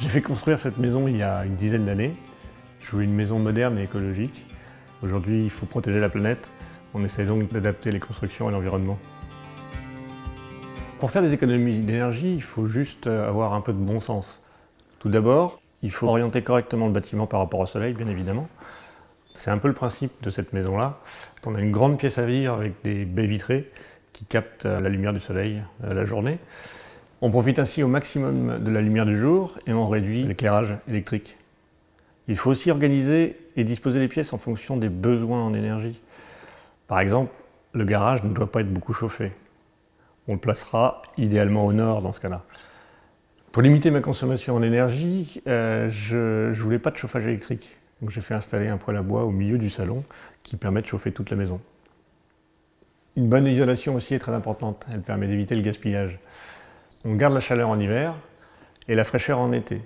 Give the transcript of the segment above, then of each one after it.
J'ai fait construire cette maison il y a une dizaine d'années. Je voulais une maison moderne et écologique. Aujourd'hui, il faut protéger la planète. On essaie donc d'adapter les constructions à l'environnement. Pour faire des économies d'énergie, il faut juste avoir un peu de bon sens. Tout d'abord, il faut orienter correctement le bâtiment par rapport au soleil, bien évidemment. C'est un peu le principe de cette maison-là. On a une grande pièce à vivre avec des baies vitrées qui captent la lumière du soleil la journée. On profite ainsi au maximum de la lumière du jour et on réduit l'éclairage électrique. Il faut aussi organiser et disposer les pièces en fonction des besoins en énergie. Par exemple, le garage ne doit pas être beaucoup chauffé. On le placera idéalement au nord dans ce cas-là. Pour limiter ma consommation en énergie, je ne voulais pas de chauffage électrique. Donc j'ai fait installer un poêle à bois au milieu du salon qui permet de chauffer toute la maison. Une bonne isolation aussi est très importante, elle permet d'éviter le gaspillage. On garde la chaleur en hiver et la fraîcheur en été.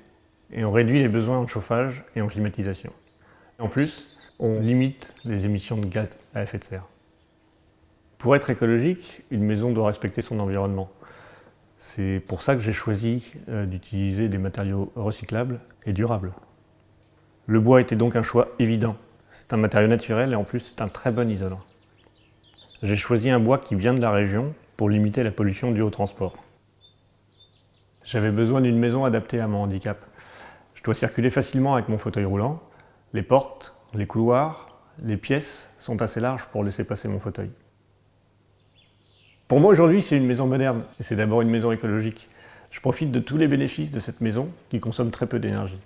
Et on réduit les besoins en chauffage et en climatisation. En plus, on limite les émissions de gaz à effet de serre. Pour être écologique, une maison doit respecter son environnement. C'est pour ça que j'ai choisi d'utiliser des matériaux recyclables et durables. Le bois était donc un choix évident. C'est un matériau naturel et en plus c'est un très bon isolant. J'ai choisi un bois qui vient de la région pour limiter la pollution due au transport. J'avais besoin d'une maison adaptée à mon handicap. Je dois circuler facilement avec mon fauteuil roulant. Les portes, les couloirs, les pièces sont assez larges pour laisser passer mon fauteuil. Pour moi aujourd'hui, c'est une maison moderne et c'est d'abord une maison écologique. Je profite de tous les bénéfices de cette maison qui consomme très peu d'énergie.